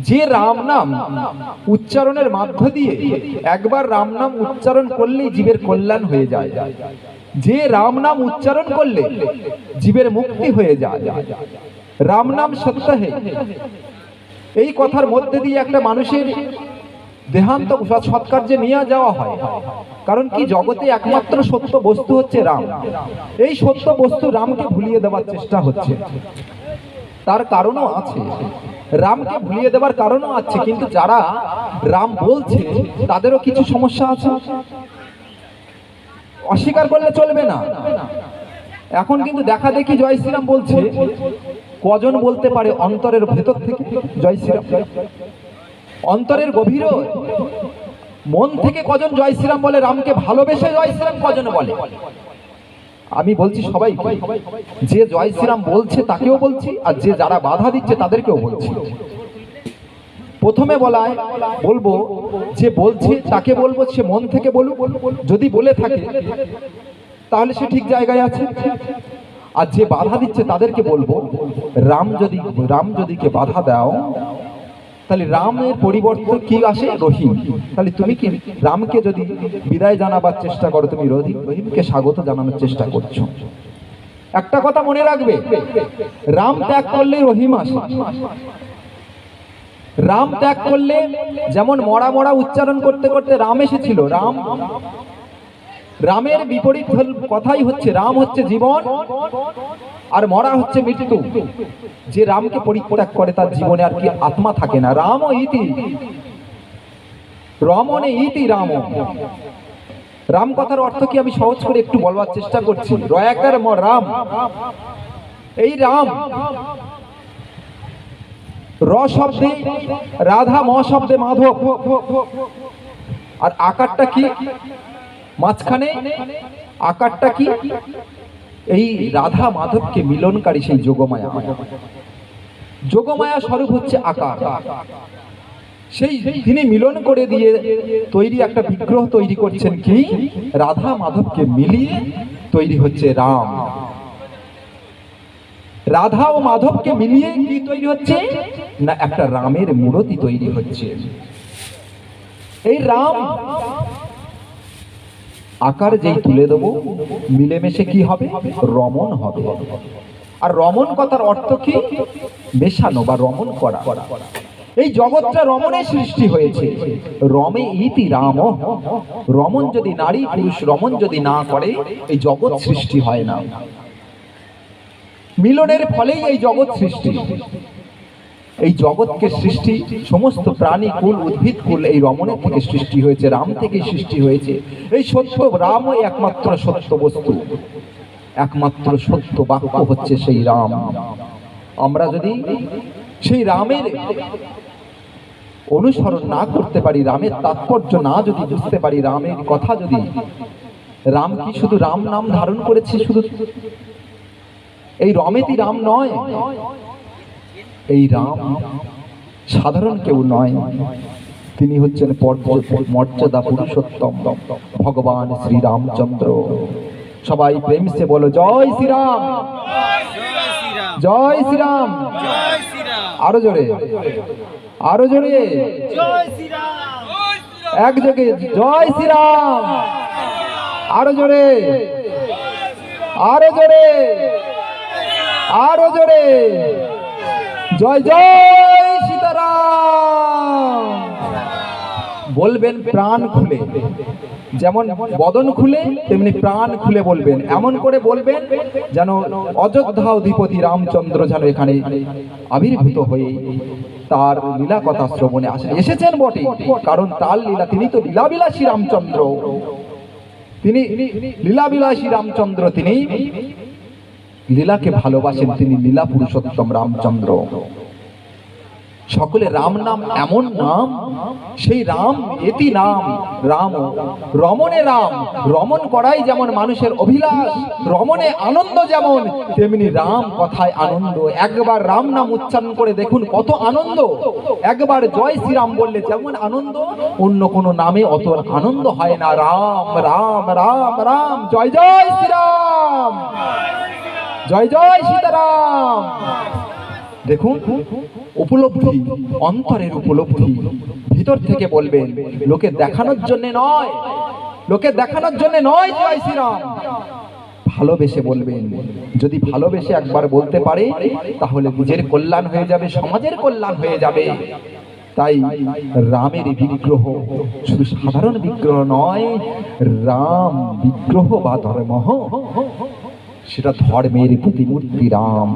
যে রাম নাম উচ্চারণের মাধ্য দিয়ে একবার রাম নাম উচ্চারণ করলেই জীবের কল্যাণ হয়ে যায়, যে রাম নাম উচ্চারণ করলে জীবের মুক্তি হয়ে যায়, রাম নাম সত্য হে, এই কথার মধ্যে দিয়ে একটা মানুষের দেহান্ত সৎকার্যে নিয়ে যাওয়া হয়। কারণ কি, জগতে একমাত্র সত্য বস্তু হচ্ছে রাম। এই সত্য বস্তু রামকে ভুলিয়ে দেওয়ার চেষ্টা হচ্ছে, তার কারণও আছে, রামকে ভুলিয়ে দেওয়ার কারণও আছে। কিন্তু যারা রাম বলছে তাদেরও কিছু সমস্যা আছে, অস্বীকার করলে চলবে না। এখন কিন্তু দেখা দেখি জয় শ্রীরাম বলছে, কজন বলতে পারে অন্তরের ভেতর থেকে জয় শ্রীরাম? অন্তরের গভীর মন থেকে কজন জয় শ্রীরাম বলে? রামকে ভালোবেসে জয় শ্রীরাম কজন বলে? আমি বলছি সবাই, যে জয় শ্রীরাম বলছে তাকেও বলছি, আর যে যারা বাধা দিচ্ছে তাদেরকেও বলছি। প্রথমে বলবো যে বলছে তাকে বলবো, সে মন থেকে বলুক, যদি বলে থাকে তাহলে সে ঠিক জায়গায় আছে। আর যে বাধা দিচ্ছে তাদেরকে বলবো, রাম যদি কে বাধা দাও তাহলে রামের পরিবর্তে কি আসে? রহিম। তাহলে তুমি কি রামকে যদি বিদায় জানাবার চেষ্টা করো, তুমি রহিমকে স্বাগত জানানোর চেষ্টা করছো। একটা কথা মনে রাখবে, রাম ত্যাগ করলে রহিম আসে। রাম ত্যাগ করলে, যেমন মরা মরা উচ্চারণ করতে করতে রাম এসেছিল, রামের বিপরীত কথাই হচ্ছে, রাম হচ্ছে জীবন আর মরা হচ্ছে মৃত্যু। যে রামকে পরিত্যাগ করে তার জীবনে আর কি আত্মা থাকে না। রাম ইতি রমনে ইতি রাম। রাম কথার অর্থ কি আমি সহজ করে একটু বলবার চেষ্টা করছি। রয়াকার রাম, এই রাম র শব্দে রাধা, ম শব্দে মাধব, আর আকারটা কি? মাঝখানে আকারটা কি? এই রাধা মাধবকে মিলনকারী সেই যোগমায়া। যোগমায়া স্বরূপ হচ্ছে আকার। সেই তিনি মিলন করে দিয়ে তৈরি একটা বিগ্রহ তৈরি করছেন, কি রাধা মাধবকে মিলিয়ে তৈরি হচ্ছে রাম। রাধা ও মাধবকে মিলিয়ে কি তৈরি হচ্ছে না? একটা রামের মূর্তি তৈরি হচ্ছে। এই রাম আকার যেই তুলে দেবো, মিলেমিশে কি হবে? রমণ হবে। আর রমণ কথার অর্থ কি? মেশানো বা রমণ করা। এই জগৎটা রমণের সৃষ্টি হয়েছে। রমে ইতি রাম। রমণ যদি নারী পুরুষ রমণ যদি না করে, এই জগৎ সৃষ্টি হয় না। মিলনের ফলেই এই জগৎ সৃষ্টি। এই জগৎকে সৃষ্টি, সমস্ত প্রাণী কুল উদ্ভিদ কুল এই রমণের থেকে সৃষ্টি হয়েছে, রাম থেকে সৃষ্টি হয়েছে। এই সত্য রামই একমাত্র সত্য বস্তু, একমাত্র সত্য বাক্য হচ্ছে সেই রাম। আমরা যদি সেই রামের অনুসরণ না করতে পারি, রামের তাৎপর্য না যদি বুঝতে পারি, রামের কথা যদি, রাম কি শুধু রাম নাম ধারণ করেছে? শুধু এই রমেতি রাম নয়, এই রাম সাধারণ কেউ নয়, তিনি হচ্ছেন মর্যাদা পুরুষোত্তম ভগবান শ্রী রামচন্দ্র। সবাই প্রেম সে বলো জয় শ্রীরাম, জয় শ্রীরাম। আরো জোরে, আরো জোরে, একযোগে জয় শ্রীরাম। আরো জোরে, আরো জোরে, আরো জোরে, জয় জয় সীতারাম বলবেন প্রাণ খুলে। যেমন বদন খুলে তেমনি প্রাণ খুলে বলবেন। এমন করে বলবেন যেন অযোধ্যা অধিপতি রামচন্দ্র যেন এখানে আবির্ভূত হয়ে তার লীলা কথা শ্রবণে এসেছেন বটে, কারণ তার লীলা, তিনি তো লীলাবিলাসী রামচন্দ্র, তিনি লীলাবিলাসী রামচন্দ্র, তিনি লীলাকে ভালোবাসেন, তিনি লীলা পুরুষোত্তম রামচন্দ্র। সকলে রাম নাম এমন নাম, সেই রাম এতি নাম রাম। রমণে রাম, রমণ করাই যেমন মানুষের অভিলাষ, রমণে আনন্দ যেমন, তেমনি রাম কথায় আনন্দ। একবার রাম নাম উচ্চারণ করে দেখুন কত আনন্দ। একবার জয় শ্রীরাম বললে যেমন আনন্দ, অন্য কোনো নামে অত আনন্দ হয় না। রাম রাম রাম রাম, জয় জয় শ্রীরাম, জয় জয় সীতারাম। দেখুন, উপলব্ধি, অন্তরের উপলব্ধি, ভিতর থেকে বলবেন, লোকে দেখানোর জন্য নয়, লোকে দেখানোর জন্য নয় জয় শ্রীরাম, ভালোবেসে বলবেন। যদি ভালোবেসে একবার বলতে পারে তাহলে নিজের কল্যাণ হয়ে যাবে, সমাজের কল্যাণ হয়ে যাবে। তাই রামের বিগ্রহ শুধু সাধারণ বিগ্রহ নয়, রাম বিগ্রহ বা ধর্ম, সেটা ধর্মের প্রতিমূর্তি রাম।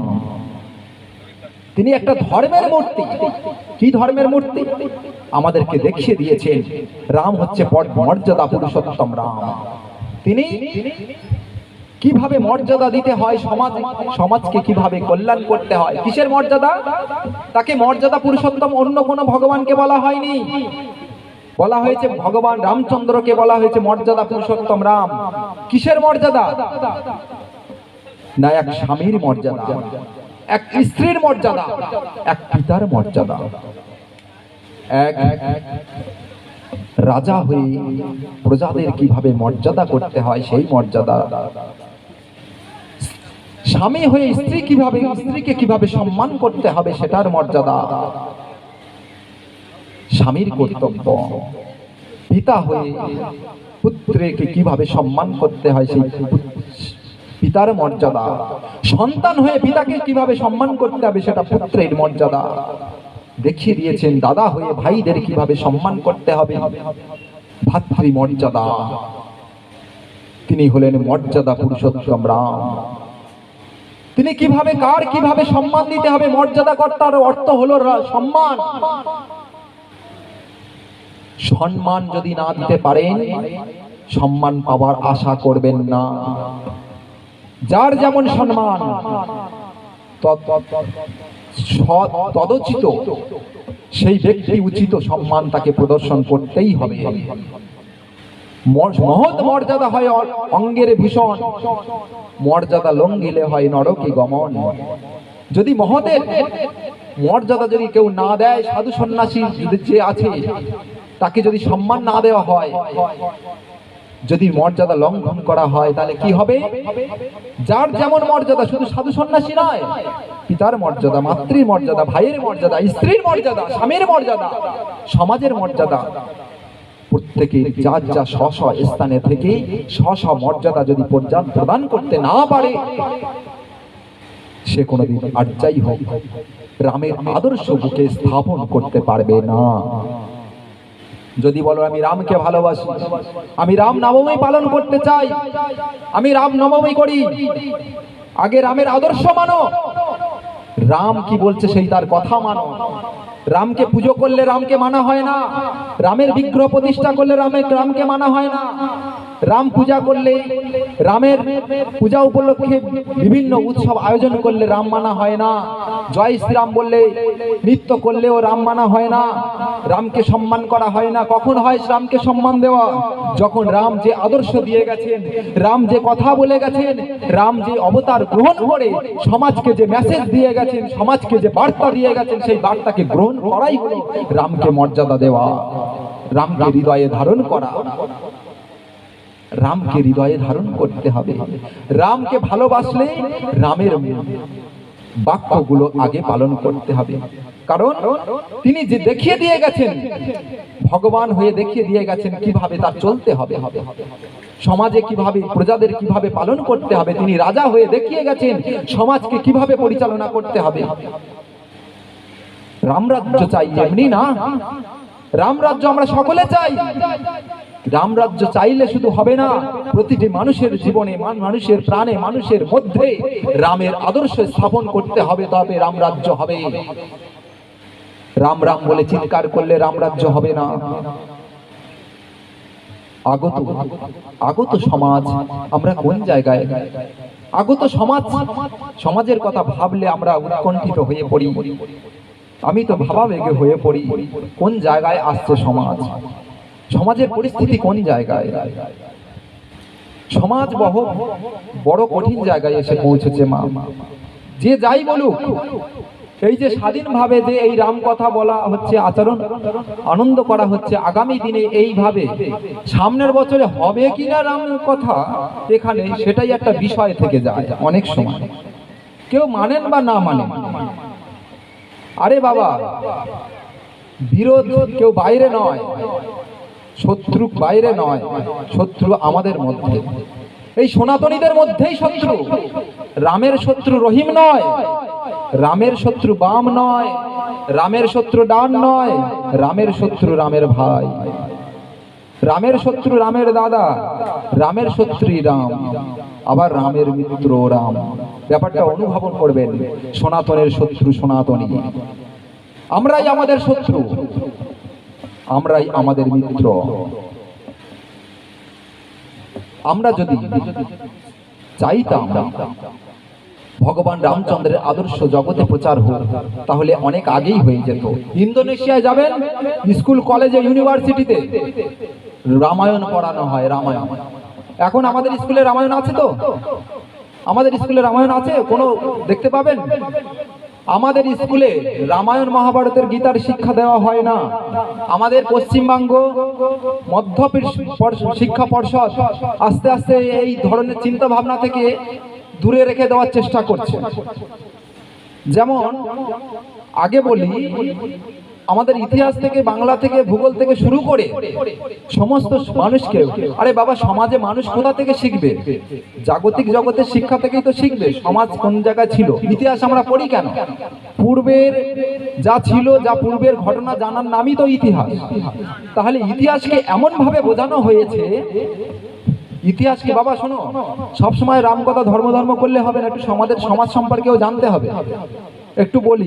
তিনি একটা ধর্মের মূর্তি। কি ধর্মের মূর্তি? আমাদেরকে দেখিয়ে দিয়েছেন রাম হচ্ছে মর্যাদা পুরুষোত্তম রাম। তিনি কিভাবে মর্যাদা দিতে হয়, সমাজকে কিভাবে কল্যাণ করতে হয়। কিসের মর্যাদা? তাকে মর্যাদা পুরুষোত্তম অন্য কোনো ভগবানকে বলা হয়নি, বলা হয়েছে ভগবান রামচন্দ্রকে বলা হয়েছে মর্যাদা পুরুষোত্তম রাম। কিসের মর্যাদা? না এক স্বামীর মর্যাদা, এক স্ত্রীর মর্যাদা, এক পিতার মর্যাদা, এক রাজা হয়ে প্রজাদের কিভাবে মর্যাদা করতে হয় সেই মর্যাদা, স্বামী হয়ে স্ত্রীকে কিভাবে সম্মান করতে হবে সেটার মর্যাদা, স্বামীর কর্তব্য, পিতা হয়ে পুত্রকে কিভাবে সম্মান করতে হয় সেই পিতার মর্যাদা, সন্তান হয়ে পিতাকে কিভাবে সম্মান করতে হবে সেটা পুত্রের মর্যাদা দেখিয়ে দিয়েছেন। দাদা হয়ে ভাইদের কিভাবে সম্মান করতে হবে, ভাতৃ মর্যাদা। তিনি হলেন মর্যাদা পুরুষোত্তম রাম। তিনি কিভাবে সম্মান দিতে হবে, মর্যাদা কর্তার অর্থ হলো সম্মান। সম্মান যদি না দিতে পারেন, সম্মান পাওয়ার আশা করবেন না। যার যেমন সম্মান তদোচিত সেই ব্যক্তি উচিত সম্মান তাকে প্রদর্শন করতেই হবে। মহৎ মর্যাদা হয় অঙ্গের ভীষণ, মর্যাদা লঙ্ঘিলে হয় নরকে গমন। যদি মহতের মর্যাদা যদি কেউ না দেয়, সাধু সন্ন্যাসী যে আছে তাকে যদি সম্মান না দেওয়া হয়, যদি মর্যাদা লঙ্ঘন করা হয়, তাহলে কি হবে? যার যেমন মর্যাদা, শুধু সাধু সন্ন্যাসী নয়, পিতার মর্যাদা, মাতৃর মর্যাদা, ভাইয়ের মর্যাদা, স্ত্রীর মর্যাদা, স্বামীর মর্যাদা, সমাজের মর্যাদা, প্রত্যেকে যার যা স্ব স্থানে থেকে স্ব মর্যাদা যদি প্রদান করতে না পারে, সে কোনোদিন আর যাই হোক রামের আদর্শ বুকে স্থাপন করতে পারবে না। যদি বলো আমি রামকে ভালোবাসি, আমি রাম নবমী পালন করতে চাই, আমি রাম নবমী করি, আগে রামের আদর্শ মানো, রাম কি বলছে সেই তার কথা মানো। রামকে পুজো করলে রামকে মানা হয় না, রামের বিগ্রহ প্রতিষ্ঠা করলে রামকে মানা হয় না, রাম পূজা করলে, রামের পূজা উপলক্ষে বিভিন্ন উৎসব আয়োজন করলে রাম মানা হয় না, জয় শ্রীরাম বললে নৃত্য করলেও রাম মানা হয় না, রামকে সম্মান করা হয় না। কখন হয় রামকে সম্মান দেওয়া? যখন রাম যে আদর্শ দিয়ে গেছেন, রাম যে কথা বলে গেছেন, রাম যে অবতার গ্রহণ করে সমাজকে যে মেসেজ দিয়ে গেছেন, সমাজকে যে বার্তা দিয়ে গেছেন, সেই বার্তাকে গ্রহণ করাই হলো রামকে মর্যাদা দেওয়া, রামকে হৃদয়ে ধারণ করা। রামকে হৃদয়ে ধারণ করতে হবে। রামকে ভালোবাসলে রামের বাক্যগুলো আগে পালন করতে হবে, কারণ তিনি যে দেখিয়ে দিয়ে গেছেন, ভগবান হয়ে দেখিয়ে দিয়ে গেছেন কিভাবে তার চলতে হবে, সমাজে কিভাবে, প্রজাদের কিভাবে পালন করতে হবে। তিনি রাজা হয়ে দেখিয়ে গেছেন সমাজকে কিভাবে পরিচালনা করতে হবে। রামরাজ্য চাই এমনি না, রামরাজ্য আমরা সকলে চাই। রামরাজ্য চাইলে শুধু হবে না, প্রতিটি মানুষের জীবনে, মানুষের প্রাণে, মানুষের মধ্যে রামের আদর্শ স্থাপন করতে হবে, তবে রামরাজ্য হবে। রাম রাম বলে চিৎকার করলে রামরাজ্য হবে না। আগত সমাজ আমরা কোন জায়গায়? আগত সমাজের কথা ভাবলে আমরা উৎকণ্ঠিত হয়ে পড়ি, আমি তো ভাবাবেগে হয়ে পড়ি। কোন জায়গায় আসছে সমাজ? সমাজের পরিস্থিতি কোন জায়গায়? সমাজ বড় কঠিন জায়গায় এসে পৌঁছেছে মা। যে যাই বলুক, এই যে স্বাধীনভাবে যে এই রাম কথা বলা হচ্ছে, আচরণ আনন্দ করা হচ্ছে, আগামী দিনে এইভাবে সামনের বছরে হবে কিনা রাম কথা এখানে, সেটাই একটা বিষয় থেকে যায়। অনেক সময় কেউ মানেন বা না মানেন, আরে বাবা, বিরোধ কেউ বাইরে নয়, শত্রু বাইরে নয়, শত্রু আমাদের মধ্যে। এই সনাতনীদের মধ্যেই শত্রু। রামের শত্রু রহিম নয়, রামের শত্রু বাম নয়, রামের শত্রু ডান নয়, রামের শত্রু রামের ভাই, রামের শত্রু রামের দাদা, রামের শত্রুই রাম, আবার রামের মিত্র রাম। ব্যাপারটা অনুধাবন করবেন। সনাতনের শত্রু সনাতনী, আমরাই আমাদের শত্রু, আমরাই আমাদের মিত্র। আমরা যদি চাইতাম ভগবান রামচন্দ্রের আদর্শ জগতে প্রচার হোক, তাহলে অনেক আগেই হয়ে যেত। ইন্দোনেশিয়ায় যাবেন, স্কুল কলেজে ইউনিভার্সিটিতে রামায়ণ পড়ানো হয়। রামায়ণ এখন আমাদের স্কুলে রামায়ণ আছে তো? আমাদের স্কুলে রামায়ণ আছে? কোনো দেখতে পাবেন? আমাদের স্কুলে রামায়ণ মহাভারতের গীতার শিক্ষা দেওয়া হয় না। আমাদের পশ্চিমবঙ্গ মধ্য শিক্ষা পর্ষদ আস্তে আস্তে এই ধরনের চিন্তা ভাবনা থেকে দূরে রেখে দেওয়ার চেষ্টা করছে। যেমন আগে বলি, আমাদের ইতিহাস থেকে, বাংলা থেকে, ভূগোল থেকে শুরু করে সমস্ত মানুষকে, আরে বাবা সমাজে মানুষ কোথা থেকে শিখবে? জাগতিক জগতের শিক্ষা থেকেই তো শিখবে। সমাজ কোন জায়গায় ছিল, ইতিহাস আমরা পড়ি কেন? পূর্বের যা ছিল, যা পূর্বের ঘটনা জানার নামই তো ইতিহাস। তাহলে ইতিহাসকে এমন ভাবে বোঝানো হয়েছে, ইতিহাসকে বাবা শোনো, সবসময় রাম কথা ধর্ম ধর্ম করলে হবে না, একটু সমাজ সম্পর্কেও জানতে হবে। একটু বলি,